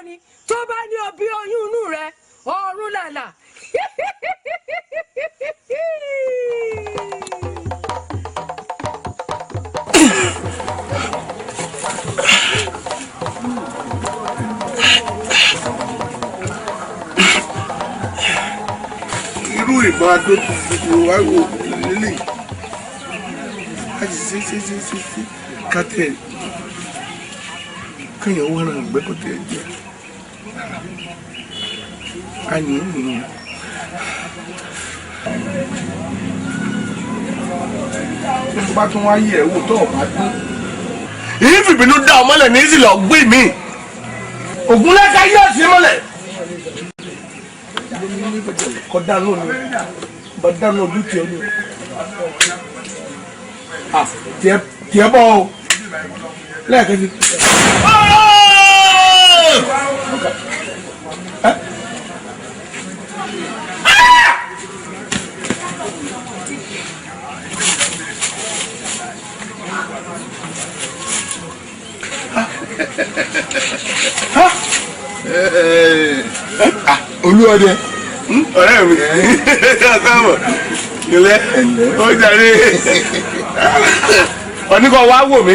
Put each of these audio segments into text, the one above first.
ni tó bá ní ọbí oyún inú rẹ ọ̀run làlà. irú ìbọn adó tuntun wá wò lélẹ̀ a sì ṣe kátẹ́ kéèyàn wọ́n náà gbẹ́kọ̀tẹ́ jẹ́ àyìn nínú. tó bá tún wá yẹ ẹ wò tó o bá dún. èyí fìbínú dá ọ mọ́lẹ̀ ní ìsìlẹ̀ ọ̀gbìn mi ògúnlẹ́ka yóò sí mọ́lẹ̀. kọ́dá lónìí bá dáná ojú tiẹ̀ ni tiẹ̀ bọ́ ọ lẹ́ẹ̀kẹ́ sí. Olúọdẹ ọ̀rẹ́ mi káàbọ̀ ilé ó jàre oníkọ̀ wá wò mí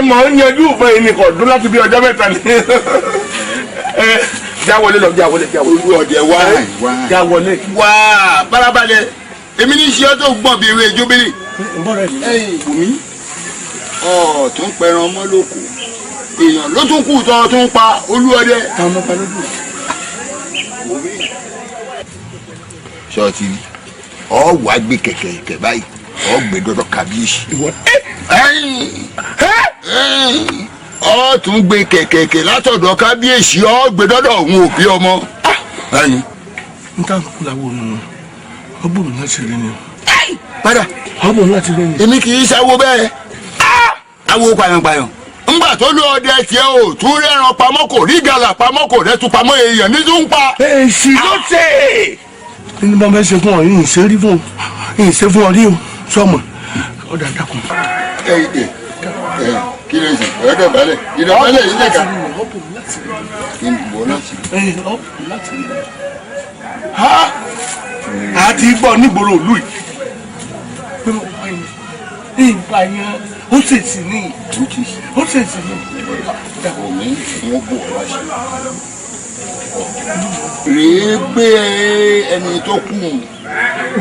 mọ̀ ń yanjú ìfẹ́ yìí nìkan dún láti bí ọjọ́ mẹ́ta ní jáwọlé lọ jáwọlé. Olúọdẹ wá jáwọlé. wá bárabalẹ̀ èmi ní iṣẹ́ tó gbọ̀n bí eré jóbélé bùnmí tó ń pẹran ọmọ lóko èèyàn ló tún kù tó ń pa Olúọdẹ. sọ́ọ̀tì ọ wàá gbé kẹ̀kẹ́ báyìí ọ gbé dọ́dọ̀ kábíyèsí. ọ tún gbé kẹ̀kẹ́ látọ̀dọ̀ kábíyèsí ọ gbé dọ́dọ̀ òun òbí ọmọ. n ta kú làwọn ọ̀nà ọgbọ̀n mi láti rí ni. padà ọgbọ̀n mi láti rí ni. èmi kì í sáwó bẹ́ẹ̀ awo payanpayan ńgbà tó lọ ọdẹ tiẹ̀ o tún rẹ́ran pamọ́ kò rí gàlà pamọ́ kò rẹ́ tún pamọ́ èèyàn ní tún pa. èsì ló tè ní bá fẹ́ ṣe fún ọ yìí ṣe rí fún ọ yìí ṣe fún ọ rí o sọmọ ọ dà dákun. kí ló ń sè ọ̀dọ̀ balẹ̀ ìdọ̀bálẹ̀ yìí lẹ́ka kí n bọ̀ láti. a ti gbọ́ nígboro òlù yìí pé mo pa yẹn ní ìgbà yẹn ó ṣèṣì ní ó ṣèṣì ní. omi wọn bò wá sí rèé gbé ẹni tó kù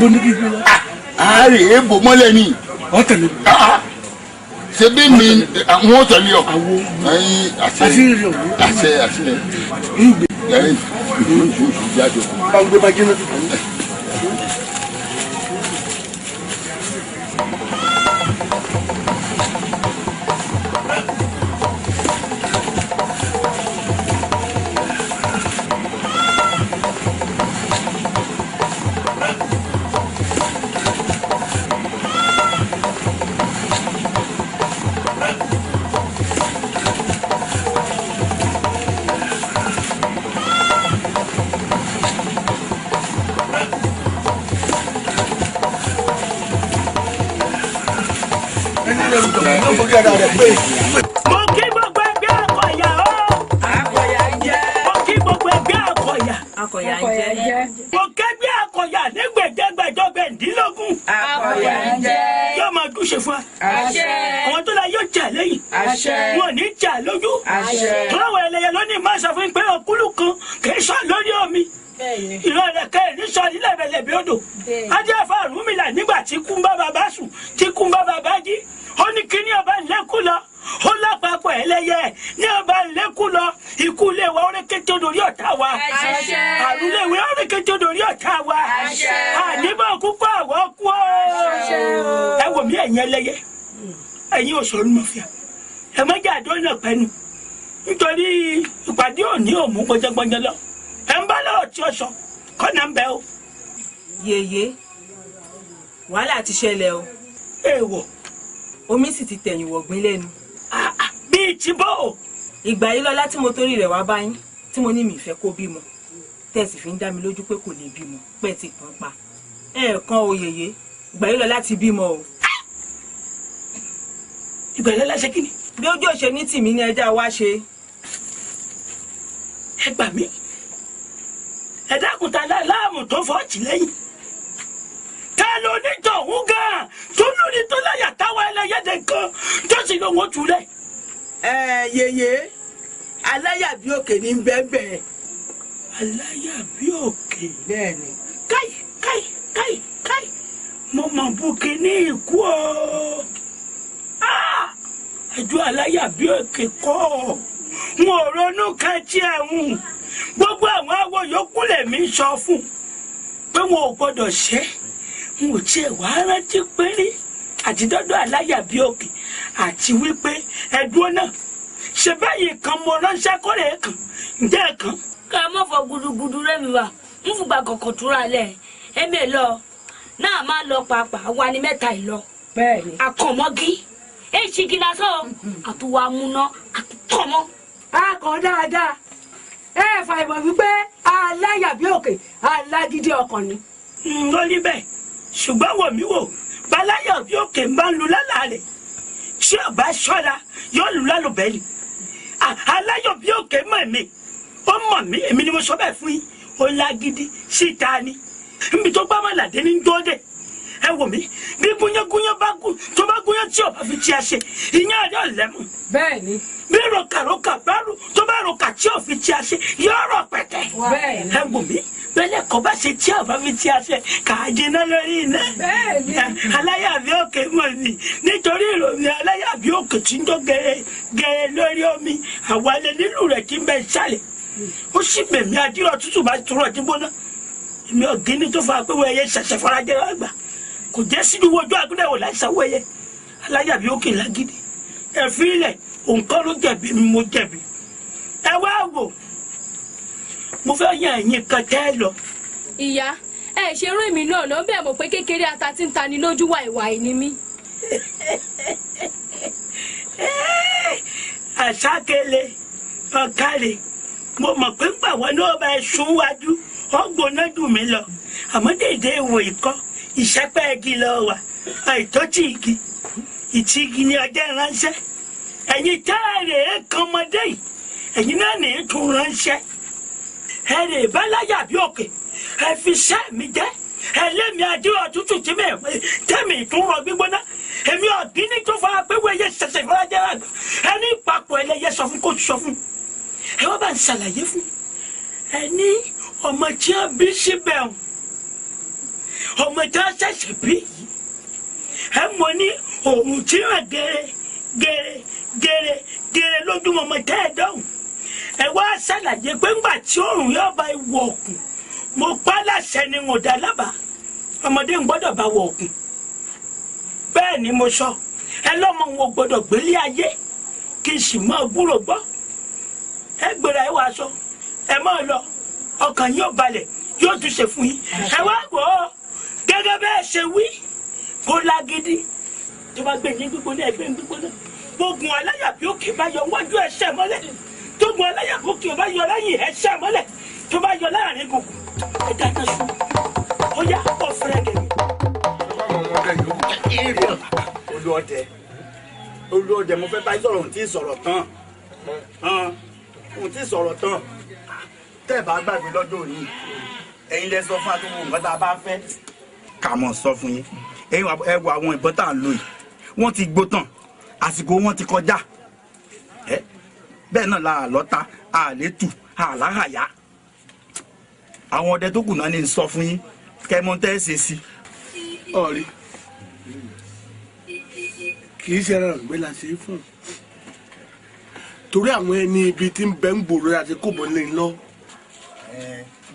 bó ní kí n gbé lọ. a rèé bò mọ́lẹ̀ ni. ọ tẹ̀lé mi. ṣe bí mi àwọn tẹ̀lé ọ. àwo àṣẹ àṣẹ ìgbé. oṣù jáde. bá ń gbé bá jẹ́ náà tó kàn ní. mo kí gbogbo ẹgbẹ́ Akọ̀yà o. Akọ̀yà ń jẹ́. mo kí gbogbo ẹgbẹ́ Akọ̀yà. Akọ̀yà ń jẹ́. mo kẹ́gbẹ́ Akọ̀yà ní gbẹ̀dẹ́gbẹ̀jọ gbẹ̀ndínlógún. Akọ̀yà ń jẹ́. yóò máa dúṣe fún wa. Àṣẹ. àwọn tó la yóò jà lẹ́yìn. Àṣẹ. wọn ò ní jà lójú. Àṣẹ. tọ́wọ́ ẹlẹ́yẹ lónìí máa sọ fún pé òkúlù kan kì í sọ lórí omi. ìran rẹ̀ kẹ́ ẹ̀ ní sọ nílẹ̀ bẹ̀lẹ̀ bí odò. ajá fa Ọ̀rúnmìlà nígbà tí kúńbá bàbá sùn tí kúńbá bàbá jí ó ní kíní ọba ńlẹ́kù lọ ó lápapọ̀ ẹlẹ́yẹ ní ọba ńlẹ́kù lọ ikú ilé wa ó rékété dorí ọ̀tá wa àrùn ilé wa ó rékété dorí ọ̀tá wa àníbọ̀ púpọ̀ àwọ̀ kú ọ́ ẹ wò mí ẹ̀yin ẹlẹ́yẹ ẹ̀yin òṣòro mọ̀fíà ẹ má jẹ́ àdó náà pẹ́nu nítorí ìpàdé òní òmù gbọ́njẹ́gbọ́njẹ́ lọ ẹ ń bá lọ́wọ́ tí ó sọ kọ́nà ń bẹ o. Yèyé wàhálà ti ṣẹlẹ̀ o. èèwọ̀. Omi sì ti tẹ̀yìn wọ̀gbìn lẹ́nu. bíi ti bó o. ìgbà yìí lọ́lá tí mo torí rẹ̀ wá báyìí tí mo ní mi ìfẹ́ kó bímọ tẹ̀sí fi ń dá mi lójú pé kò lè bímọ pẹ́ ti tàn pa. ẹ̀ẹ̀kan o Yèyé ìgbà yìí lọ́lá ti bímọ o. ìgbà yìí lọ́lá ṣe kí ni. bí ojú òṣè ní tìmí ni ẹja wá ṣe. ẹ gbà mí ẹ dákun ta láàmú tó fọ́ọ̀tì lẹ́yìn ta ló ní tọ̀hún gan tó lórí tó láyà táwa ẹlẹ́yẹ̀dẹ̀ kan tó sì lóun ó túlẹ̀. Yèyé aláyàbíòkè ní bẹ́ẹ̀ aláyàbíòkè bẹ́ẹ̀ni. káì mo mọ̀ bùkì ní ikú o ẹjọ́ aláyàbíòkè kọ́ wọn ò ronú kan tí ẹ̀hún gbogbo àwọn awo yòókù lèmi sọ fún pé wọn ò gbọdọ̀ ṣe n ò tiẹ̀ wá rántí péré àti dọ́dọ̀ aláyàbíòkè àti wípé ẹ̀dùn náà ṣe báyìí kan mo ránṣẹ́ kọ́rẹ́ kan ǹjẹ́ kan. ká má fọ gudugudu rẹ́mi wá ń fúgbà kọ̀ọ̀kan túra lẹ̀ ẹ̀mí lọ náà máa lọ pàápàá wa ní mẹ́ta ìlọ. bẹ́ẹ̀ni. àkànmọ́gí èsì gíga sọ àtúwà múná àtúkọ̀mọ́. a kàn dáadáa ẹ fà ìmọ̀ wípé aláyàbíòkè alágídí ọkàn ni. ó rí bẹ́ẹ̀ ṣùgbọ́n wò mí wò báláyàbíòkè ń bá ń lu lálàá rẹ̀ tí ọba ṣọ́ra yóò lù lálùbẹ́lì aláyàbíòkè mọ̀ mí ó mọ̀ mí èmi ni mo sọ bẹ́ẹ̀ fún yín ó lágídí síta ni níbi tó gbá mọ́làdé ní dóde ẹ wò mí bí gúnyángúnyán bá gún tó bá gúnyán tí ọba fi tí a ṣe ìyẹn àdé ọ̀lẹ́mù. bẹ́ẹ̀ni. bí rọkàrọkà bá rù tó bá rọkà tí ò fi tí a ṣe yóò rọ pẹ̀tẹ́. bẹ́ẹ̀ni. ẹ wò mí bẹ́lẹ̀ kọ́ bá ṣe tí ọba fi tí a ṣe kà á jiná lórí iná. bẹ́ẹ̀ni. aláyàbíòkè mọ̀ ni nítorí ìròyìn aláyàbíòkè tí ń tó gẹ̀rẹ́ lórí omi àwalẹ̀ nílùú rẹ̀ kí n bẹ ṣàlẹ̀ ó sì bẹ̀mí adírọ̀ tútù bá turọ̀ tí gbóná èmi ọ̀gíní tó fa pé wọ́n ẹyẹ ṣẹ̀ṣẹ̀ farajẹ́ àgbà kò jẹ́ sínú wojú agúnlẹ̀wò láìsàn wẹ̀yẹ aláyàbíòkè lágídí ẹ̀fín ilẹ̀ òǹkọ́ ló jẹ̀bi mi mo jẹ̀bi ẹ wá wò mo fẹ́ yan ẹ̀yin kan tẹ́ ẹ lọ. ìyá ẹ ṣe eré mi náà ló ń bẹ̀ mọ̀ pé kékeré ata tí ń tani lójú wàìwàì ni mí. àṣàkélé ọ̀kàrẹ̀ mo mọ̀ pé ń gbà wọ́n náà bá ẹ sún wájú ọgbóná dùn mí lọ àmọ́ dédé ìwò ìkọ́ ìṣẹ́pẹ́ igi lọ wà àìtọ́tì igi ìtì igi ni ọjọ́ ránṣẹ́ ẹ̀yin táàrẹ̀ kan ọmọdé yìí ẹ̀yin náà ní tún ránṣẹ́ ẹ̀rẹ̀ báláyàbíòkè ẹ fi ṣẹ́ mi jẹ́ ẹlẹ́mi adúlọ̀ tútù tí mi tẹ́mi tún rọ gbígbóná èmi ọ̀gíní tó fara pé wọ́n ẹyẹ ṣẹ̀ṣẹ̀ fọlájẹ́ rà ẹni ìpapọ̀ ẹlẹ́yẹ sọ fún kó sọ fún ẹ wọ́n bá ń ṣàlàyé fún ẹni ọmọ tí wọ́n bí síbẹ̀ ọmọ tí wọ́n ṣẹ̀ṣẹ̀ bí ẹ mọ̀ ní òun tí wọ́n gẹ̀rẹ̀ lójúmọ́ ọmọ tẹ́ ẹ dọ́hùn ẹ wá ṣàlàyé pé ńgbà tí òòrùn yóò bá wọ ọ̀kùn mo pa láṣẹ ni mo dá lábàá ọmọdé ń gbọ́dọ̀ bá wọ ọ̀kùn bẹ́ẹ̀ ni mo sọ ẹ lọ́mọ wọn gbọ́dọ̀ gbélé ayé kí n sì máa gbúrò gbọ́ ẹ gbéra ẹ wá aṣọ ẹ máa lọ ọkàn yóò balẹ̀ yóò tún ṣe fún yín ẹ wá wò ó gẹ́gẹ́ bẹ́ẹ̀ ṣe wí kó lágídí tó bá gbé yín gbígbóná ẹgbẹ́ gbígbóná gbógun aláyàbíòkè bá yọ wájú ẹsẹ̀ mọ́lẹ̀ tógun aláyàbíòkè bá yọ lẹ́yìn ẹsẹ̀ mọ́lẹ̀ tó bá yọ láàrin gbogbo ẹ dáná sùn ó yá ọ fẹ́rẹ́ gẹ̀gẹ̀. olùọdẹ mo fẹ́ bá sọ̀rọ̀ òun tí sọ̀rọ̀ tán òun tí sọ̀rọ̀ tán tẹ́ ẹ bá gbàgbé lọ́jọ́ òní ẹ̀yin lẹ sọ fún àtúwò nǹkan tá a bá fẹ́ kà mọ̀ sọ fún yín ẹ̀yin ẹ wo àwọn ìbọn tá à ń lò yìí wọ́n ti gbó tán àsìkò wọn ti kọjá bẹ́ẹ̀ náà la àlọ́ta àlétù àláhàyà àwọn ọdẹ tó kù náà ní sọ fún yín kẹmọ tẹ́ ẹ ṣe sí. ọ̀rí kì í ṣe ẹran ìgbé la ṣe é fún torí àwọn ẹni ibi tí ń bẹ ń gbòòrò àti kò bọ́ lé lọ.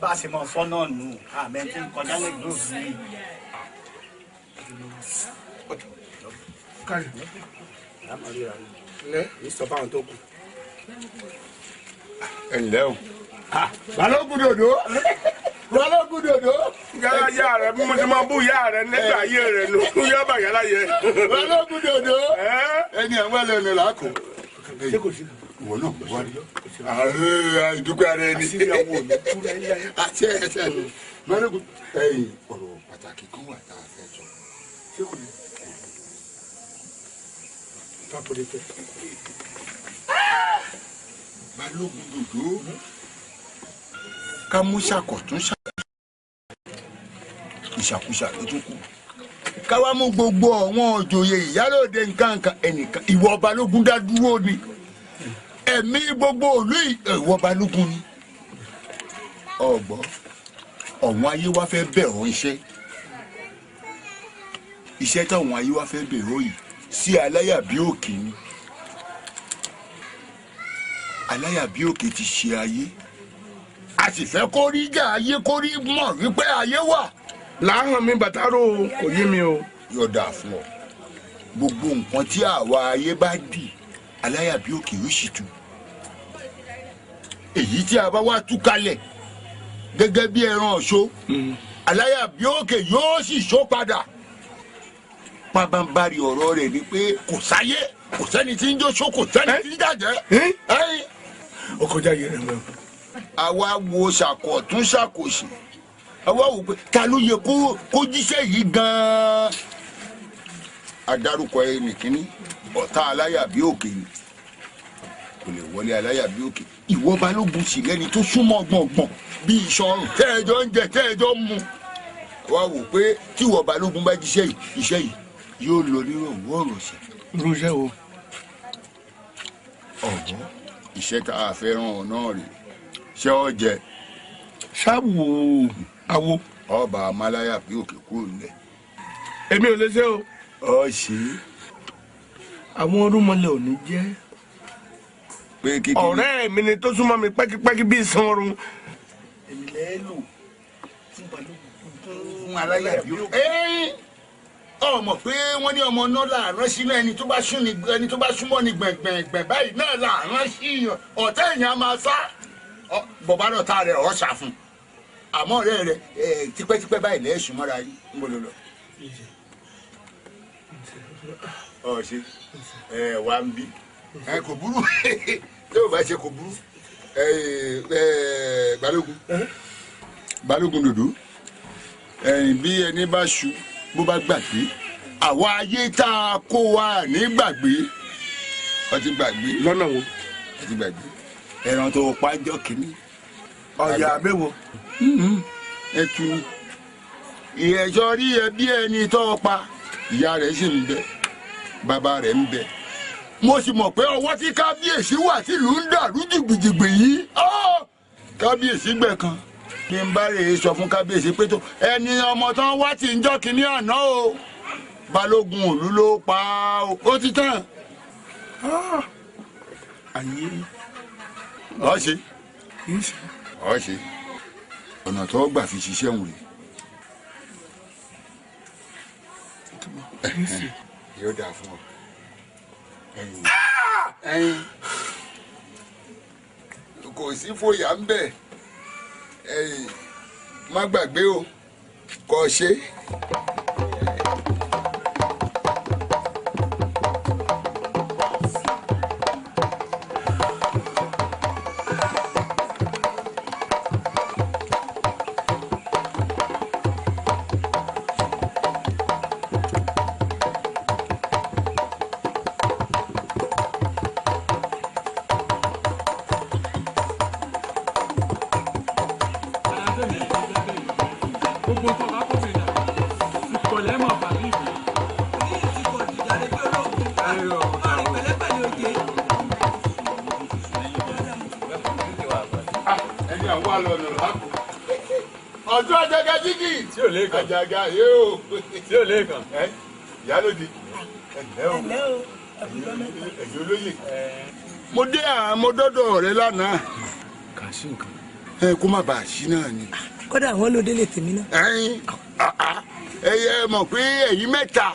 bá a ṣe mọ sọ náà nù àmẹ tí ń kọjá lẹ́gbẹ̀ẹ́ òsì. káyọ̀ lẹ́ ní sọ fáwọn tó kù. ẹ ǹlẹ́ o balógun dòdò balógun dòdò. yá rẹ mo ti máa bú yá rẹ nígbà ayé rẹ nù yá bàyá láyé. balógun dòdò ẹni àwọn ẹlẹ́ni làákò. ìwọ náà wà ní. ìdúpẹ́ ara ẹni. àti ẹ̀ṣẹ̀ ni balógun. ẹ̀yin ọ̀rọ̀ pàtàkì kan wà tá a fẹ́ sọ. ṣé kò ní. balógun dòdò ká mú ṣàkọ̀tún ìṣàkúṣà ló tún kù ká wá mú gbogbo àwọn òjòyè ìyálòde nǹkan ẹnìkan ìwọ balógun dá dúró ni ẹ̀mí gbogbo òlú ìwọ balógun ni ọgbọ ọ̀wọ́n ayé wá fẹ́ bẹ̀rù iṣẹ́ táwọn ayé wá fẹ́ bẹ̀rù yìí sí Aláyàbíòkè ni Aláyàbíòkè ti ṣe ayé a sì fẹ́ kó rí jà ayé kó rí mọ̀ wípé ayé wà. láhàn mi bàtàrò kò yé mi o. yóò dáa fún ọ gbogbo nǹkan tí àwa ayé bá dì Aláyàbíòkè yóò sì tú èyí tí a bá wá tú kalẹ̀ gẹ́gẹ́ bí ẹran ọ̀ṣọ́ Aláyàbíòkè yóò sì ṣó padà pabambari ọ̀rọ̀ rẹ̀ ni pé kò sáyé kò sẹ́ni tí ń jó ṣó kò sẹ́ni tí ń jàjẹ́. ó kọjá yẹ ẹ mọ. àwa wo ṣàkọ̀tún ṣàkòṣì àwa wò pé ta ló yẹ kó jíṣẹ́ yìí gan-an. adarúkọ ẹnì kínní ọ̀tá Aláyàbíòkè ni kò lè wọlé Aláyàbíòkè ìwọ balógun sì lẹ́ni tó súnmọ́ gbọ̀ngbọ̀n bí ìṣọ̀rùn tẹ́ẹ̀jọ́ ń jẹ tẹ́ẹ̀jọ́ ń mu. àwa wò pé tí ìwọ balógun bá jíṣẹ́ yìí iṣẹ́ yìí yóò lọ nírọ̀wọ́ ọ̀rọ̀ṣẹ̀. irúṣẹ́ o. ọ̀gbọ́n iṣẹ́ tá a fẹ́ ràn ọ́ náà rè ṣé ọ jẹ. ṣáàbù awo. ọba Aláyàbíòkè kúrò nílẹ̀. èmi ò lè ṣe o. ọ ṣe. àwọn orúnmọlẹ̀ ò ní jẹ́. pé kékeré. ọ̀rẹ́ mi ni tó súnmọ́ mi pẹ́kípẹ́kí bíi sanwó-orun. èmi lẹ́ẹ̀ lò fún balógun fún Aláyàbíòkè. ọmọ pé wọ́n ní ọmọ náà làárọ̀ sínú ẹni tó bá súnmọ́ ní gbẹ̀ngbẹ̀ngbẹ̀ báyìí náà làárọ̀ sí ọ̀tá èèyàn máa sá bọ̀bá náà tá rẹ̀ ọ̀ ṣàfún àmọ́ ọ̀rẹ́ rẹ̀ tipẹ́tipẹ́ báyìí lẹ́ẹ̀sùn mọ́ra yìí ń bọ̀ lọ́lọ́. ọ̀ṣẹ́ wà ń bí kò burú tí o bá ṣe kò burú balógun dòdò bí ẹni bá ṣu bó bá gbàgbé àwa ayé tá a kó wa ní gbàgbé ọtí gbàgbé lọ́nà wo ọtí gbàgbé ẹran tó pàjọ kìíní. ọ̀yà mẹ́wọ̀. ẹtù ìyẹ̀jọ́ rí ẹbí ẹni tó pa ìyá rẹ̀ sì ń bẹ bàbá rẹ̀ ń bẹ mo sì mọ̀ pé ọwọ́ tí kábíyèsí wà tìlú ń dàrú jìgbìjìgbì yìí kábíyèsí gbẹ̀ kan kí n bá rè é sọ fún kábíyèsí pé tó ẹni ọmọ tán wá ti ń jọ́ kínní àná o balógun òlú ló pa ó ti tán. àyè ọ̀ṣẹ́ ọ̀ṣẹ́ ọ̀nà tó gbà fi ṣiṣẹ́ wò rè yóò dáa fún ọ ẹyin kò sí fòyà ń bẹ ẹyin má gbàgbé o kò ṣe. ọjọ́ àjàgà jígì tí ò lè kàn àjàgà yóò tí ò lè kàn ìyálòdì ẹ̀lẹ́ o ẹ̀jẹ̀ olóyè. mo dé àmọ́dọ́dọ̀ rẹ lánàá. kà sí nǹkan. kó má bàa sí náà ni. kódà àwọn ló délé tèmi náà. ẹyẹ mọ̀ pé èyí mẹ́ta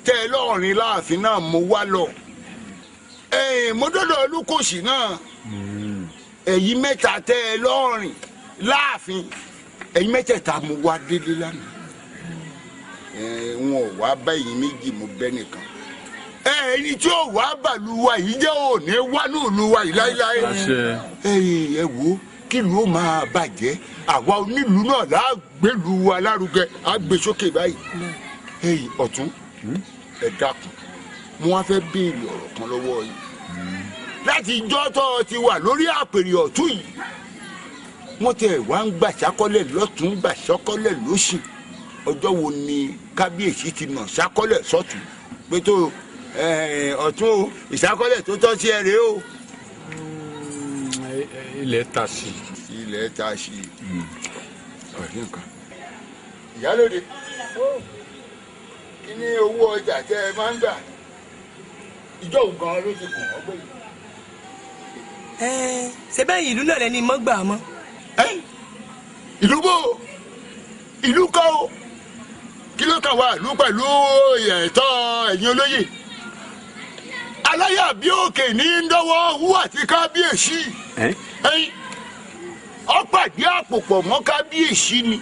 tẹ́ ẹ lọ́ọ̀rin láàfin náà mo wá lọ. mọ́dọ́dọ̀ olúkòsì náà èyí mẹ́ta tẹ́ ẹ lọ́ọ̀rin láàfin ẹ̀yin mẹ́tẹ̀ẹ̀ta mo wá délé lánàá wọn ò wá bá ẹ̀yin méjì mo bẹ́ nìkan ẹni tí ó wá bàlú wa yìí jẹ́ òní wá nílùú wa yìí láéláé ẹ wo kí ló máa bàjẹ́ àwa onílùú náà lágbèlú wa lárugẹ àgbèsókè báyìí ẹ̀yin ọ̀tún ẹ dákun mo wá fẹ́ béèrè ọ̀rọ̀ kan lọ́wọ́ yìí láti ijọ́ tó ti wà lórí àpèrè ọ̀tún yìí wọ́n tẹ̀ wá ń gbà sákọ́lẹ̀ lọ́tún gbà sákọ́lẹ̀ lósì ọjọ́ wo ni kábíyèsí ti nà sákọ́lẹ̀ sọ́tún pé tó ọ̀tún ìsákọ́lẹ̀ tó tọ́ sí ẹ rèé o. ilẹ̀ ta sí. ilẹ̀ ta sí ọ̀rẹ́ nǹkan. ìyálóde kí ni owó ọjà tẹ ẹ máa ń gbà ìjọ ògàn ló ti kàn ọ́ gbẹ̀yìn. ṣe bẹ́ẹ̀ ìlú náà lẹ́ni mọ́ gbà mọ́. ìlú bò ìlú kọ́ o kí ló kàn wá ìlú pẹ̀lú ẹ̀tọ́ ẹ̀yin olóyè Aláyàbíòkè ní dọ́wọ́ owó àti kábíyèsí ọ̀pàdé àpòpọ̀ mọ́ kábíyèsí ni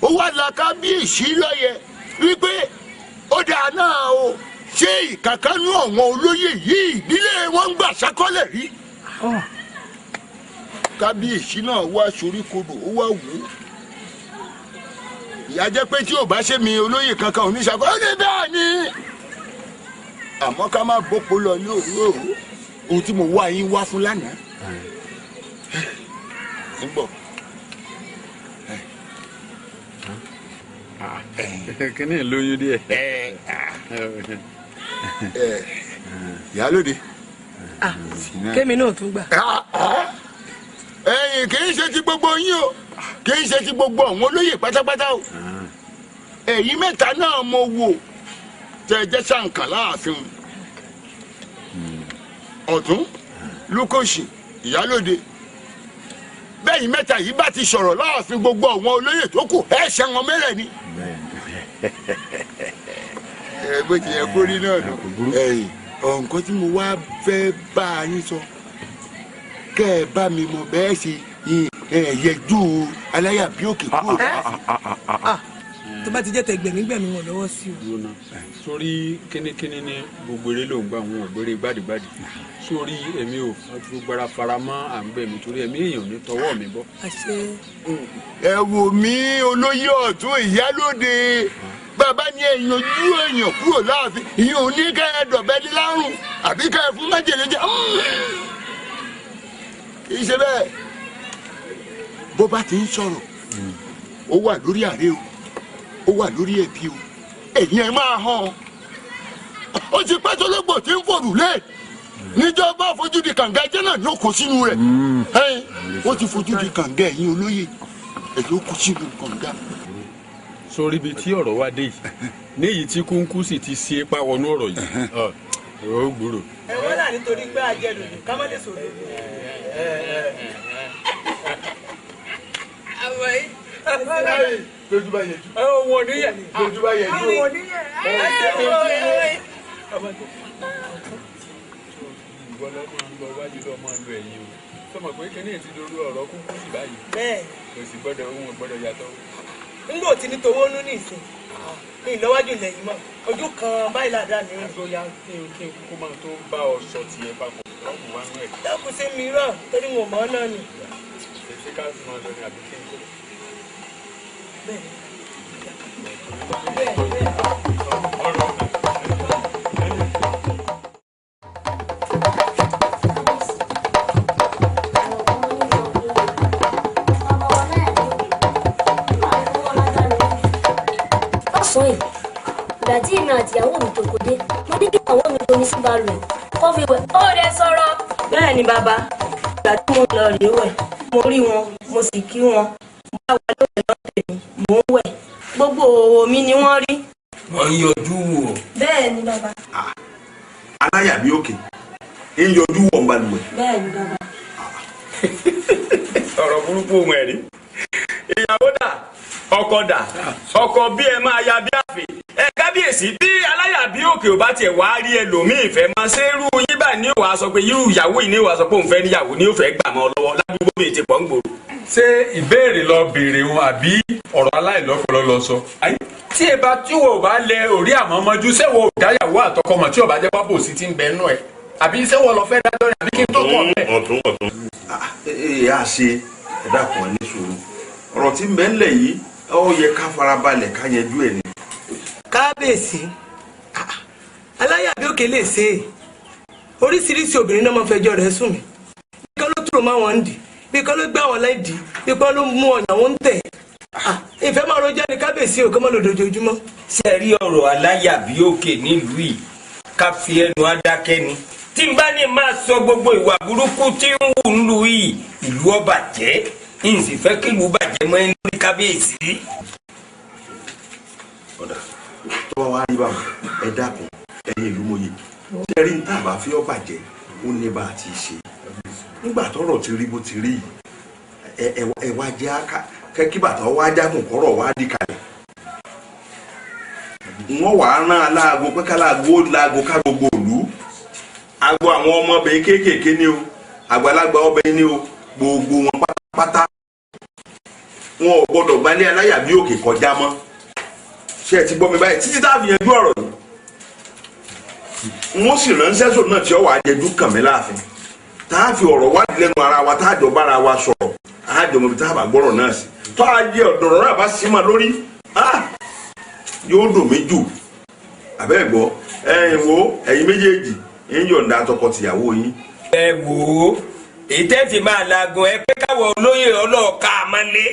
ó wá la kábíyèsí lọ́yẹ wípé ó dáa náà o ṣé ìkàkánú àwọn olóyè yìí nílé wọn ń gbà sákọ́lẹ̀ rí kábíyèsí náà wá soríkodò ó wá wò ó ìyá jẹ́ pé tí ò bá ṣe mi olóyè kankan ò ní ṣàkóso ó ní bẹ́ẹ̀ ni àmọ́ ká má gbópo lọ ní òwúrò ohun tí mo wá yín wá fún lánàá ń bọ̀. kíní lóyún díẹ̀. ìyálóde. kémi náà tún gbà. ẹ̀yin kì í ṣe ti gbogbo yín o kì í ṣe ti gbogbo àwọn olóyè pátápátá o èyí mẹ́ta náà mo wò tẹ jẹ́ sànkà láàfin ọ̀tún lúkòsì ìyálóde bẹ́ẹ̀ mẹ́ta yìí bá ti sọ̀rọ̀ láàfin gbogbo àwọn olóyè tó kù ẹ̀ ṣe wọn mẹ́rẹ̀ ni. bó ti yẹ kó rí náà lọ nǹkan tí mo wá fẹ́ bá a yín sọ kẹ́ ẹ bá mi mọ bẹ́ẹ̀ ṣe yẹjú Aláyàbíòkè kúrò. tó bá ti jẹ́ tẹ gbẹ̀mígbẹ̀mí wọn lọ́wọ́ sí o. sórí kínníkínní ní gbogbo eré ló ń gbà wọn ògbéré gbádìgbádì sórí èmi ò gbára fara mọ́ à ń bẹ̀ mí torí ẹ̀mí èèyàn ní tọwọ́ mi bọ́. ẹ wò mí olóyè ọ̀tún ìyálóde bàbá ní èèyàn ojú èèyàn kúrò láàfin ìyẹn ò ní kẹ́ ẹ dọ̀bẹ́ ní lárùn àbí kẹ́ ẹ fún májèlé jẹ kì í ṣe bẹ́ẹ̀ bó bá ti ń sọ̀rọ̀ ó wà lórí àrẹ o ó wà lórí ẹbí o èyí ẹ máa hàn ó ti pẹ́ tó lógbò tí ń fòrù lé níjọba fojú di kànga ẹjẹ́ náà ló kó sínú rẹ̀ ó ti fojú di kànga ẹ̀yin olóyè ẹ̀yìn ó kó sínú kànga. sórí ibi tí ọ̀rọ̀ wá dé yìí níyìí tí kúńkú sì ti ṣe é pàwọnú ọ̀rọ̀ yìí ó gbúrò. ẹ̀wọ́n náà nítorí pé àjẹdùn ká má lè sọ̀rọ̀ àwọn yìí lójú bá yẹ jù. àwọn oníyẹ. lójú bá yẹ jù. àwọn oníyẹ. ìwọ lọ máa ń lọ wájú lọ máa ń lo ẹ̀yìn o sọmọ pé kíní ti dorí ọ̀rọ̀ kúkú sí báyìí. bẹ́ẹ̀ kò sì gbọ́dọ̀ ohun gbọ́dọ̀ yàtọ̀. nígbà tí ní towó nú ní ìsìn ní ìlọ́wájú lẹ́yìn mọ́ ojú kan báyìí ládàá ní ojú. bóyá kí n kúkú máa tó bá ọ sọ tiẹ̀ papọ̀ lọ́kùn wá nú ẹ̀. dákun sí mi rọ torí mo mọ̀ ọ́ náà ni. ṣe ká máa lọ ní àbí kí n kó. ọ̀sán yìí ìgbà tí èmi àti ìyàwó mi tó kò dé mo ní kí ìyàwó mi tó ní sí balùwẹ̀ kó fi wẹ̀ ó rẹ sọ̀rọ̀. bẹ́ẹ̀ ni bàbá ìgbà tí mo lọ rèé wẹ̀ mo rí wọn mo sì kí wọn bá wa lóye lọ́tẹ̀ mi mò ń wẹ̀ gbogbo òwò mi ni wọ́n rí. wọ́n ń yọjú wò. bẹ́ẹ̀ ni bàbá. Aláyàbíòkè ń yọjú wọ̀ ń balùwẹ̀. bẹ́ẹ̀ ni bàbá. ọ̀rọ̀ burúkú ohun ẹ̀rí ìyàwó dà ọkọ dà ọkọ bí ẹ máa ya bí àfẹ ẹ kábíyèsí bí Aláyàbíòkè ò bá tiẹ̀ wá rí ẹlòmíì fẹ́ máa ṣe irú yín báyìí ní òwà sọ pé irú ìyàwó yìí ní òwà sọ pé òun fẹ́ níyàwó ní òfẹ́ gbà mọ́ lọ́wọ́ ládùúgbò bíi ti pọ̀ ń gbòòrò. ṣé ìbéèrè lọ béèrè wọn àbí ọ̀rọ̀ aláìlọ́pọ̀lọ́ lọ sọ. tí ẹ bá tí wo bá lẹ orí àmọ́ mọ́jú ṣé wo dáyàwó àtọkọmọ tí ò bá jẹ́ pápò sí ti ń bẹ nú ẹ̀ àbí ṣé wọ́n lọ fẹ́ dájọ́ ni àbí kí n tó kọ̀ bẹ́ẹ̀. ọ̀tún. a ṣe ẹ̀dá kan ní sùúrù ọ̀rọ̀ tí ń bẹ ńlẹ̀ yìí ó yẹ ká farabalẹ̀ ká yanjú ẹ̀ ni. kábíyèsí Aláyàbíòkè lè ṣe é oríṣiríṣi obìnrin náà máa fẹjọ́ rẹ̀ sùn mí nìkan ló túrò máa wọn ń dì bí kọ́ ló gbé àwọn láìdí bí kọ́ ló mú ọ̀nà àwọn ń tẹ̀ ìfẹ́ máa rojọ́ ní kábíyèsí ò kọ́ máa lò dojoojúmọ́. ṣe rí ọ̀rọ̀ aláyàbíòkè nílùú yìí ká fi ẹnu adákẹ́ ni tí n bá ní máa sọ gbogbo ìwà burúkú tí ń wù nílùú yìí ìlú ó bàjẹ́ n sì fẹ́ kí ìlú bàjẹ́ mọ́ ẹni lórí kábíyèsí. ọ̀dà tó bá wá rí báwọn ẹ dákun ẹ̀yin ìlú mòye ṣe rí ní tàbá fi ọ́ bàjẹ́ ó ní bá a ti ṣe nígbà tọ́rọ̀ ti rí bó ti rí yìí ẹ wá jẹ́ kẹ́kí bàtà wá jágùn kọ́rọ̀ wá dì kalẹ̀ wọ́n wàá rán aláàgó pé káláàgó láago ká gbogbo òlú agbo àwọn ọmọbìnrin kéékèèké ni o àgbàlagbà ọbẹ̀ ni o gbogbo wọn pátápátá wọn ò gbọdọ̀ gbalẹ̀ Aláyàbíòkè kọjá mọ́ ṣé ẹ ti gbọ́ mi báyìí títí tá a fi yanjú ọ̀rọ̀ yìí wọ́n sì ránṣẹ́ sòrò náà tí ó wàá jẹjú kàn mí láàfin tá a fi ọ̀rọ̀ wádìí lẹ́nu ara wa tá a jọ bára wa sọ̀rọ̀ a jọ mọ̀ bí tá a bá gbọ́rọ̀ náà sí tó a jẹ ọ̀dọ̀rọ̀ náà bá sí ma lórí yóò dùn mí jù àbẹ́ẹ̀ gbọ́ ẹ̀yin wo ẹ̀yin méjèèjì ń yọ̀ǹda tọkọ-tìyàwó yín. ẹ wò ó èyí tẹ́ fi máa lagun ẹ pé káwọ olóyè ọlọ́ọ̀ká máa lé.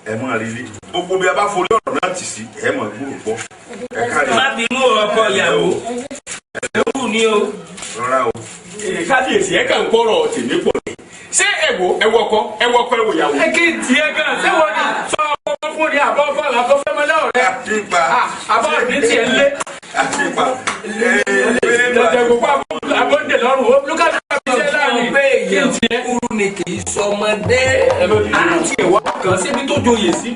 ẹ máa rí rí gbogbo bí a bá forí ọ̀rọ̀ náà tì sí ẹ máa gbúrò gbọ́. ẹ káre. má bínú ọkọ ìyàwó ẹ wù ní o. rọra o. kábíyèsí ẹ kàn ń kọ́rọ̀ tèmi pọ̀ ní. ṣé ẹwọkọ ẹwọ ìyàwó. ẹ kí n tiẹ̀ gan ṣé wọ́n ní sọ ọkọ fún ni àbọ̀ fọlá tó fẹ́ mọ́ náà rẹ̀. àbọ̀ ní tiẹ̀ lé. tẹ̀tẹ̀ gbogbo àbọ̀dé lọ́rùn ó lókà tó fi ṣe láàrin. pé èèyàn kúrú ni kì í sọmọdé. àti ìwọ kan síbi tó joyè sí.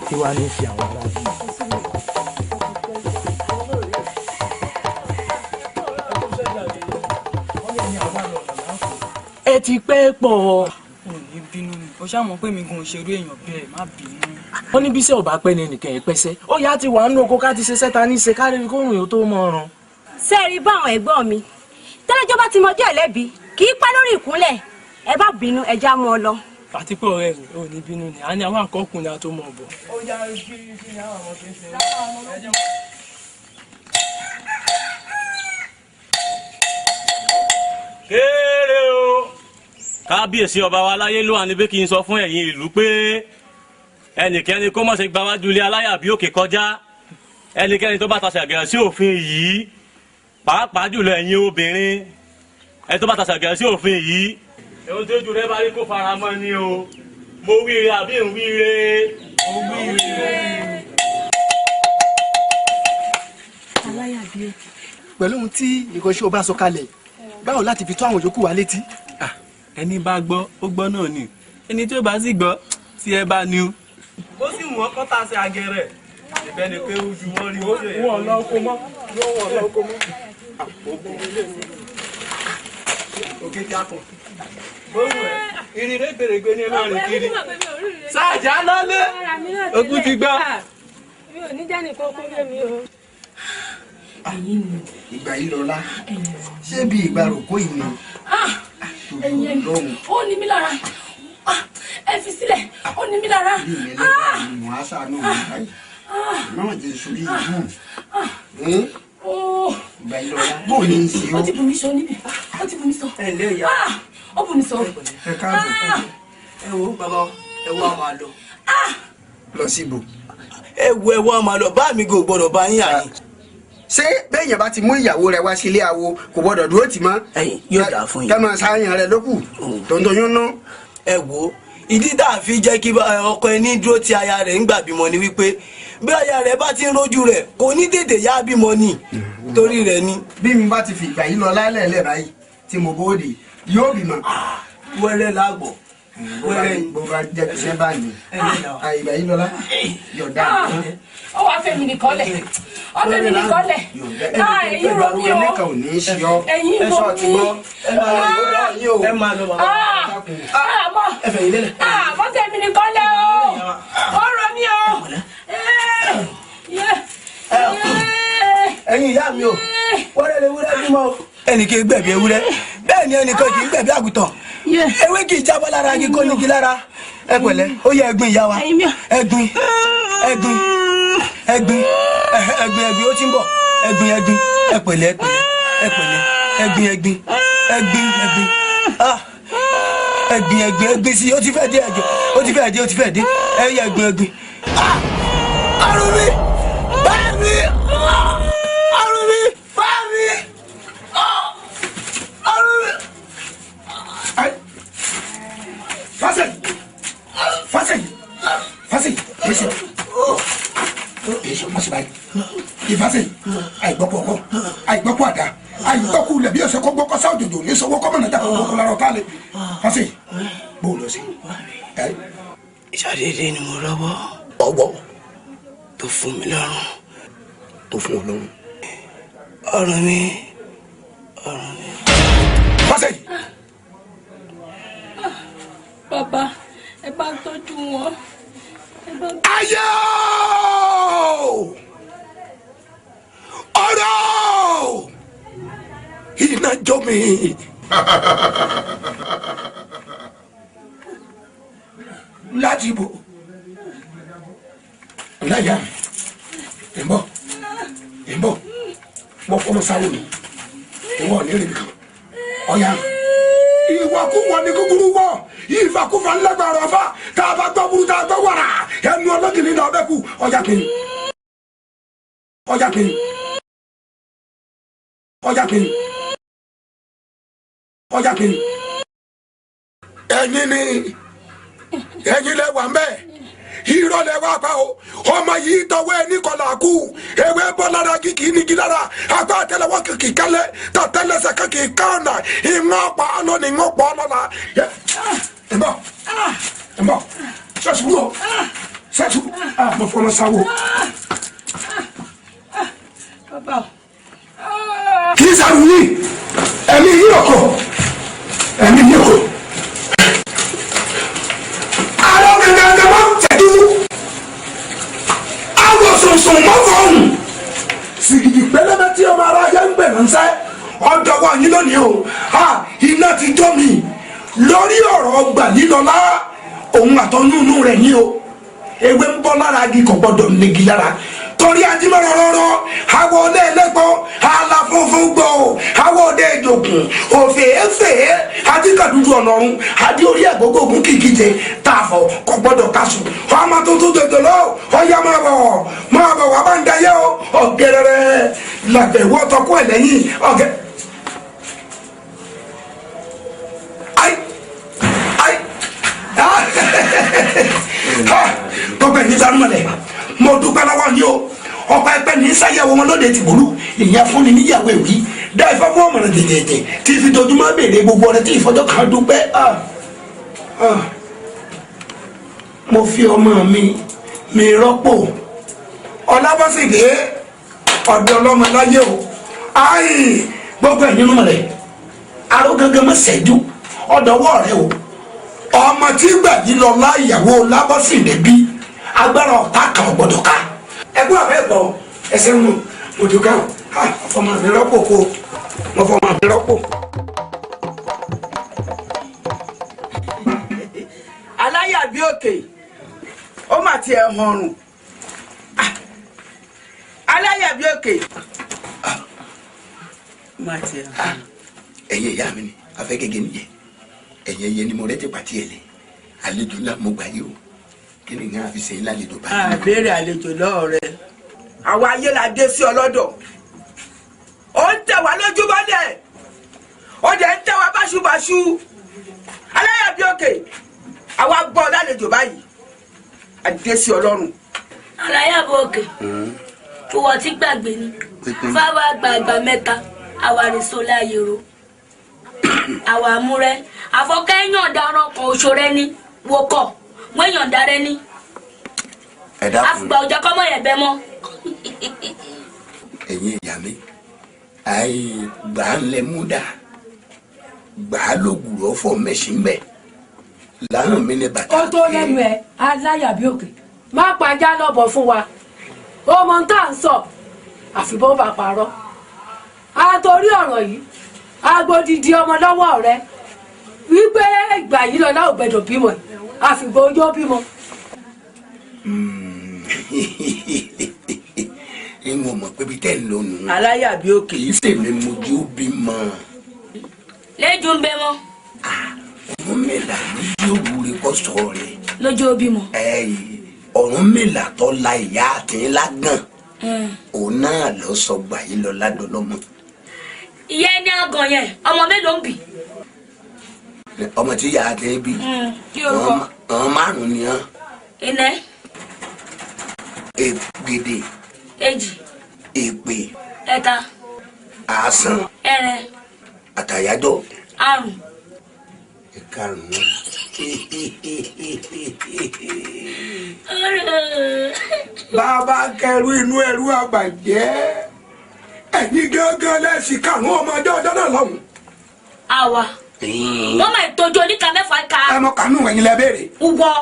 kí wàá ní fi àwọn aráàlú. ẹ ti pẹ́ pọ̀. ò ní bínú ni o ṣáà mọ̀ pé mi gan òṣèré èèyàn bẹ́ẹ̀ má bínú. wọ́n ní bíṣẹ́ ò bá pẹ́ ní ẹnìkan ẹ̀ pẹ́sẹ́ ó yá ti wà nínú oko ká ti ṣe sẹ́ta ní ṣe kárí kóhùn yóò tó mọ̀ ọ̀ràn. sẹ́ẹ̀rí báwọn ẹ̀gbọ́n mi tẹ́lẹ̀jọ́ bá ti mọjọ́ ẹ̀lẹ́bi kì í pẹ́ lórí ìkúnlẹ̀ ẹ bá bínú ẹ já mọ́ ọ lọ. àti pé ọ̀rẹ́ mi ò ní bínú ni a ní àwọn àkọ́kùnrin àti ọmọ ọ̀bọ̀. ó yá kí ni àwọn ọmọ tó ń ṣe kéré o kábíyèsí ọba wa láyé ló wà níbí kí n sọ fún ẹ̀yin ìlú pé ẹnikẹ́ni kó má ṣe gba wájú ilé Aláyàbíòkè kọjá ẹnikẹ́ni tó bá tasẹ̀ àgẹ̀rẹ̀ sí òfin yìí pàápàá jùlọ ẹ̀yin obìnrin ẹni tó bá tasẹ̀ àgẹ̀rẹ̀ sí òfin yìí ohun tó jù rẹ bá rí kó fara mọ́ ni o mo wíire àbí ń wíire mo wíire. Aláyàbíòkè pẹ̀lú ohun tí ìkànṣe ọba sọ kalẹ̀ báwo láti fi tó àwọn yòókù wa létí. ẹni bá gbọ́ ó gbọ́ náà ni ẹni tí ó bá sì gbọ́ tí ẹ bá ní o. ó sì mú ọkọ tá a ṣe àgẹrẹ ìbẹ ni pé ojú wọn rí wọn lọ kó mọ wọn lọ kó mọ. òkè tí a kàn bóun ẹ ìrìnrẹ gbèrègbè ní ẹlọrin kiri sáàjà lọlé ogun ti gbọ́. mi ò ní jẹ́ nìkan kó lé mi o. ìgbà yìí lọ́lá ṣé bí ìgbà rògbò yìí ni. ẹ̀yin ó ní mí lára ẹ fi sílẹ̀ ó ní mí lára. ìmọ̀ àṣà náà náà jẹ́ sórí ìlú. ìgbà yìí lọ́lá bó ní í ṣe ó. ó ti bù mí sọ níbi ó ti bù mí sọ. ẹ ǹlẹ́ ìyá ó bù mí sọ. ẹ káàbọ̀. ẹ wo bàbá ẹ wo àwọn àlọ. lọ síbò. ẹ wo àwọn àlọ bá mi gò gbọ́dọ̀ bá yín àyè. ṣé bẹ́ẹ̀yàn bá ti mú ìyàwó rẹ̀ wá sílé awo kò gbọ́dọ̀ dúró tì mọ́. ẹ̀yin yóò dà fún yín. kẹ́mọ̀ sáyàn rẹ̀ lókù tòǹtòyún nú. ẹ wo ìdí tá a fi jẹ́ kí ọkọ ẹni dúró ti aya rẹ̀ ń gbà bímọ ni wípé bí aya rẹ̀ bá ti ń rójú rẹ̀ kò ní tètè yá bímọ ni torí rẹ̀ ni. bí mi bá ti fi ìgbà yìí lọ lálẹ́ báyìí tí mo bóde yóò bímọ. wẹ́rẹ́ lágbọ̀ wẹ́rẹ́ bó bá jẹ́ iṣẹ́ bá ní. ìgbà yìí lọ́lá yọ̀dá. ó wàá fẹ́ mi nìkan lẹ̀ ó fẹ́ mi nìkan lẹ̀ ẹ̀yin rò mí o ẹnìkan ò ní í ṣe ọ́. ẹ̀yin rò mí ẹ máa lọ bàbá. àmọ́ tẹ̀ mi nìkan lẹ̀ o ó rò mí o. ẹ̀yin ìyá mi o wẹ́rẹ́ lè wúrẹ́ bímọ o. ẹnì kì í gbẹ̀bí ewúrẹ́ bẹ́ẹ̀ ni ẹnìkan kì í gbẹ̀bí àgùntàn ewé kì í jábọ́ lára igi kó nígi lára ẹ pẹ̀lẹ́ ó yẹ ẹ̀gbin ìyá wa ẹ̀gbin ó ti ń bọ̀ ẹ̀gbin ẹ̀gbin ẹ pẹ̀lẹ́ ẹ̀gbin ẹ̀gbin sí ó ti fẹ́ dé ẹ̀jọ̀ ó ti fẹ́ dé ẹ̀yẹ ẹ̀gbin. Arúnmi báàmì Arúnmi báàmì Arúnmi. Fásẹ̀ èsì mọ̀sí báyìí ìfásẹ̀ àìgbọ́pọ̀ ọkọ àìgbọ́pọ̀ àdá àìgbọ́pọ̀ ilẹ̀ bí ọ̀sẹ̀ kọ́ gbọ́kọ́ sáà òjòjò ní sọ́wọ́ kọ́mọ̀nà dà kọ́ lára ọ̀tá lẹ̀ Fásẹ̀ bó lọ sí. ìṣàdédé ni mo rọ́wọ́ ọwọ́ tó fún mi lọ́rùn tó fún ọ lọ́rùn ọ̀rọ̀ mi. Fásẹ̀. Bàbá ẹ bá tọ́jú wọn. Ayé ọ̀rọ̀ iná jó mi. Láti ibò láyà ìbọ̀ mo fọmọ sáré mi ìwọ ní rèé kan ọ̀yà ìwàkúwà ní kúkúrú wọ̀ ìfàkúfà ńlẹ́gbàrọ̀ ọ̀fà tá a bá gbọ́ burú tá a gbọ́ wàrà ẹnu ọlọ́gìnrín náà bẹ́ẹ̀ kú ọjà kìíní. ẹ̀yin lẹ wà mbẹ irọ́ lẹ wá pa o ọmọ yìí tọwọ́ ẹ ní kọlà kú ewé bọ́ lára kìkì nígi lára apá àtẹ́lẹwọ́ kìkì kálẹ̀ tàtẹ́lẹsẹ̀ kìkì kánà ìwọ̀n pa ọ̀nà ni ìwọ̀n pọ̀ ọ̀nà. ẹ bọ sẹ́sù mo fọmọ sáwọ́. kì í sàrù yìí ẹ̀mí yìí ọkọ̀ ẹ̀mí yìí ọkọ̀. Sùn mọ́fọ́n sìgìdì pẹlẹbẹ tí ọmọ ara yẹ ń bẹ̀rẹ̀ ńsẹ́ ọ̀dọ̀wọ́ yín lónìí o iná ti jó mi lórí ọ̀rọ̀ gbà lílọ́lá òun àtọ́núnú rẹ̀ yín o ewé ń bọ́ lára igi kò gbọ́dọ̀ nígi lára torí ajímọ̀rọ̀ rọ̀rọ̀ àwọn ọdẹ ẹlẹ́gbọ́n aláfọ́fọ́ gbọ́ àwọn ọdẹ ìjòkùn òfèéfèé adíkàdúdú ọ̀nàrún adé orí ẹ̀gbọ́gbọ́gún kìkìjẹ tààfọ̀ kò gbọ́dọ̀ kásù ọmọ tuntun tètè lọ ọyá máa bọ̀ wà bá ń dayé o ọ̀gẹ̀rẹ̀ làbẹ̀wọ̀ tọkọ ẹ̀ lẹ́yìn ọ̀gẹ̀. tọ́pẹ́ ní sáré mo dúpẹ́ lọ́wọ́ ni o ọ̀pá ẹgbẹ́ ní sáyẹ̀wò wọn lóde ti gbòòrò ìyẹn fún ni níyàwó èwì dá ifá fún ọmọràn tètè tí fi dojúmọ́ béèrè gbogbo ọ̀rẹ́ tí ìfọjọ́ kan dúpẹ́. mo fi ọmọ mi rọ́pò ọlábọ́sìdé ọ̀dọ̀ ọlọ́mọ láyé o gbogbo ẹ̀ nínú rẹ̀ aró gángan mọ́ sẹ́jú ọ̀dọ̀wọ́ rẹ̀ o ọmọ tí gbàdí lọ láyàwó lábọ́sìdé bí agbára ọ̀tá kan ọ̀gbọ̀dọ̀ ká ẹgbẹ́ àbẹ́ gbọ́ ẹsẹ̀ mú òdùká ọmọ mi rọ́pò kó mo fọmọ mi rọ́pò. aláyàbí òkè ó mà tiẹ̀ hànrùn aláyàbí òkè má tiẹ̀ hànrùn. ẹ̀yin ìyá mi ni afẹ́ gẹ́gẹ́ nìyẹn ẹ̀yin ẹ̀yẹ ni mo rẹ́ ti pàtí ẹ̀ lẹ̀ àlejò ńlá mo gbà yìí o kí ni nǹkan àfi sẹ́yìn lálejò bá yìí. àbẹ̀rẹ̀ àlejò lọ́ọ̀ rẹ àwa ayé la dé sí ọlọ́dọ̀ ó ń tẹ̀ wá lójú bọ́lẹ̀ ó dẹ̀ ń tẹ̀ wá báṣubàṣu aláyàbí òkè àwa gbọ́ lálejò báyìí àdé sí ọlọ́run. aláyàbí òkè ìwọ tí gbàgbé ni fáwọn àgbààgbà mẹ́ta àwàrìsọ láyèrò àwa amúrẹ́ àfọkẹ́yàn ọ̀daràn kan oṣù rẹ ní wọkọ̀ wọ́n darẹ́ ní àfùgbà ọjà kọ́mọ yẹn bẹ́ mọ́. ẹ̀yin ìyá mi gbà á lẹ múdà gbà á lóògùrọ̀ fọ mẹ́sìn bẹ́ẹ̀ láwọn mi ní bàtà. ó tó lẹ́nu ẹ̀ aláyàbí òkè má pàjá lọ́bọ̀ fún wa ọmọ tá à ń sọ àfibọ́ bá parọ́ àtòrí ọ̀rọ̀ yìí agbódìdí ọmọ lọ́wọ́ rẹ wípé ìgbà yìí lọ́lá ò gbẹdọ̀ bímọ àfìgbà ojú bímọ. ìwọ̀n mọ̀ pé bí tẹ́ ń lò nù. Aláyàbíòkè. kì í ṣèmi mojú bímọ. lẹ́jọ́ ń bẹ mọ́. Ọ̀rúnmìlà lójú òwúrẹ́ kọ́ sọ rẹ̀. lójú ó bímọ. Ọ̀rúnmìlà tó la ìyá àti lágàn. òun náà lọ sọ gbà yìí lọ ládọlọmọ. ìyá ẹni àgàn yẹn ọmọ mélòó ń bì. ọmọ tí ìyá àti bí. kí orúkọ. àwọn márùn-ún ni hàn. iná. ègbèdè. èjì. èpè. ẹ̀ta. àásán. ẹ̀rin. àtàyájọ́. àrùn. ìkarùn-ún. bàbá kẹrù inú ẹrú àgbàjẹ́ ẹ̀yin gángan lẹ́sìn karùn-ún ọmọdé ọjọ́ náà lọ́hùn. àwa. wọ́n máa tọ́jú oníkà mẹ́fà ká. ẹ mọ kànú ẹ̀yin lẹ béèrè. wúwọ́.